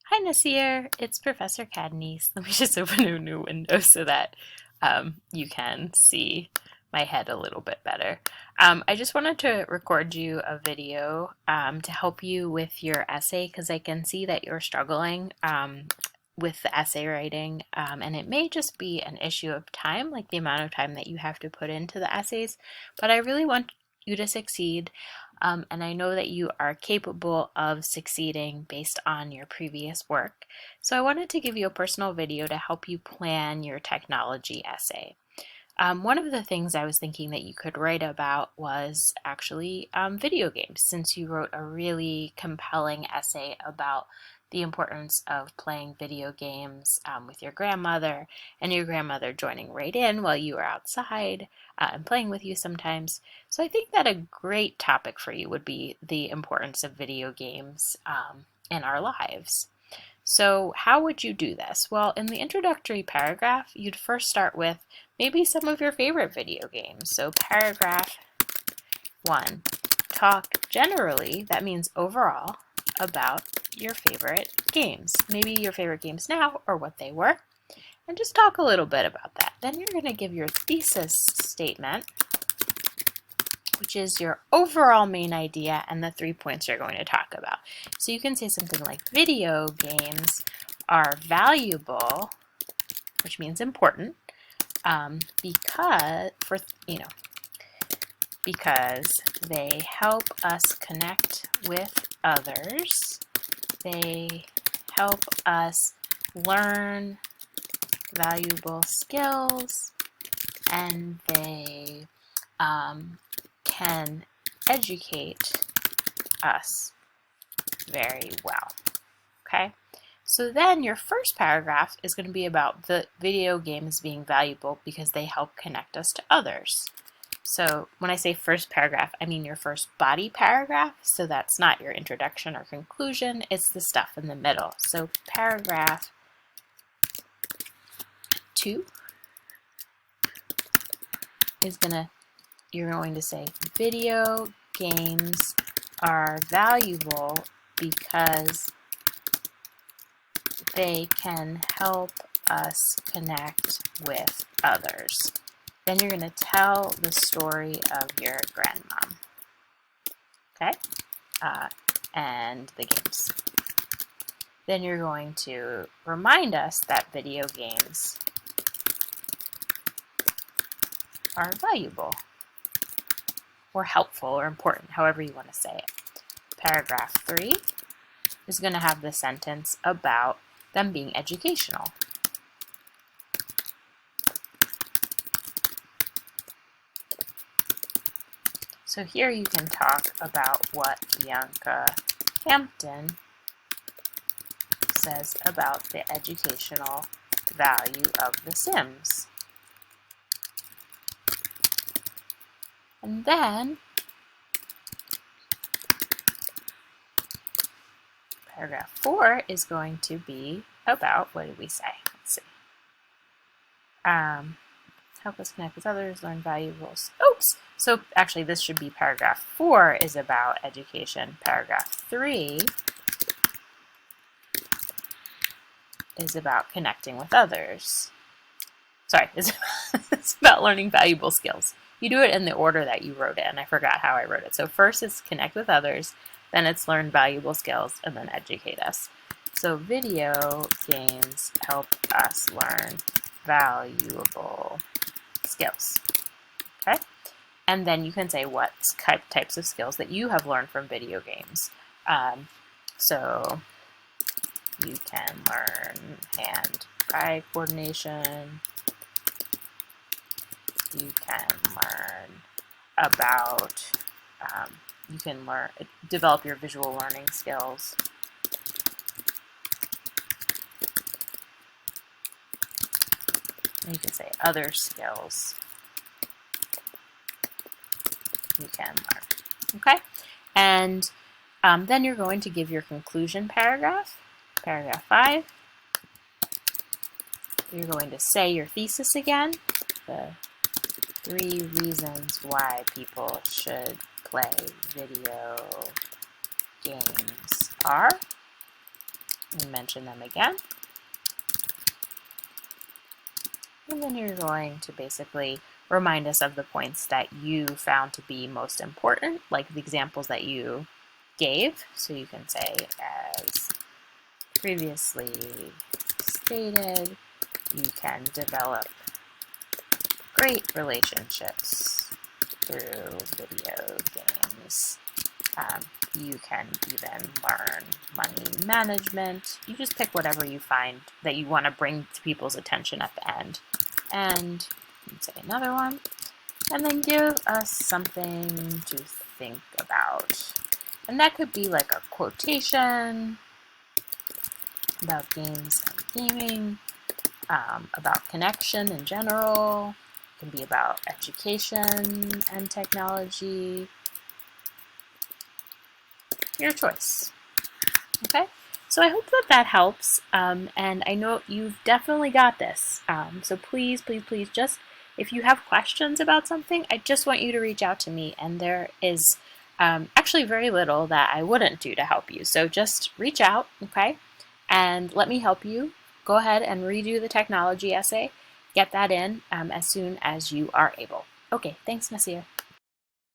Hi Nasir, it's Professor Cadney's. Let me just open a new window so that you can see my head a little bit better. I just wanted to record you a video to help you with your essay because I can see that you're struggling with the essay writing, and it may just be an issue of time, like the amount of time that you have to put into the essays, but I really want you to succeed. And I know that you are capable of succeeding based on your previous work. So I wanted to give you a personal video to help you plan your technology essay. One of the things I was thinking that you could write about was actually video games, since you wrote a really compelling essay about the importance of playing video games with your grandmother, and your grandmother joining right in while you were outside and playing with you sometimes. So I think that a great topic for you would be the importance of video games in our lives. So how would you do this? Well, in the introductory paragraph, you'd first start with maybe some of your favorite video games. So paragraph 1, talk generally, that means overall, about your favorite games. Maybe your favorite games now or what they were, and just talk a little bit about that. Then you're going to give your thesis statement, which is your overall main idea and the 3 points you're going to talk about. So you can say something like video games are valuable, which means important, because they help us connect with others. They help us learn valuable skills, and they can educate us very well. Okay, so then your first paragraph is going to be about the video games being valuable because they help connect us to others. So when I say first paragraph, I mean your first body paragraph, so that's not your introduction or conclusion, it's the stuff in the middle. So paragraph 2 is you're going to say video games are valuable because they can help us connect with others. Then you're going to tell the story of your grandmom, okay, and the games. Then you're going to remind us that video games are valuable or helpful or important, however you want to say it. Paragraph 3 is going to have the sentence about them being educational. So here you can talk about what Bianca Hampton says about the educational value of The Sims. And then paragraph 4 is going to be about, what did we say? Let's see. Help us connect with others, learn valuables. Oops! So actually this should be paragraph 4 is about education. Paragraph 3 is about connecting with others. Sorry, it's about learning valuable skills. You do it in the order that you wrote it, and I forgot how I wrote it. So first it's connect with others, then it's learn valuable skills, and then educate us. So video games help us learn valuable skills. Okay? And then you can say what types of skills that you have learned from video games. So you can learn hand-eye coordination. You can learn about, you can develop your visual learning skills. And you can say other skills you can learn. Okay? And then you're going to give your conclusion paragraph, paragraph 5. You're going to say your thesis again, the 3 reasons why people should play video games are. and mention them again. And then you're going to basically remind us of the points that you found to be most important, like the examples that you gave. So you can say, as previously stated, you can develop great relationships through video games. You can even learn money management. You just pick whatever you find that you want to bring to people's attention at the end. And you can say another one. And then give us something to think about. And that could be like a quotation about games and gaming, about connection in general. It can be about education and technology. Your choice. Okay? So I hope that that helps, and I know you've definitely got this. So please, please, please, just if you have questions about something, I just want you to reach out to me, and there is actually very little that I wouldn't do to help you. So just reach out, okay, and let me help you. Go ahead and redo the technology essay. Get that in as soon as you are able. Okay, thanks, Nasir.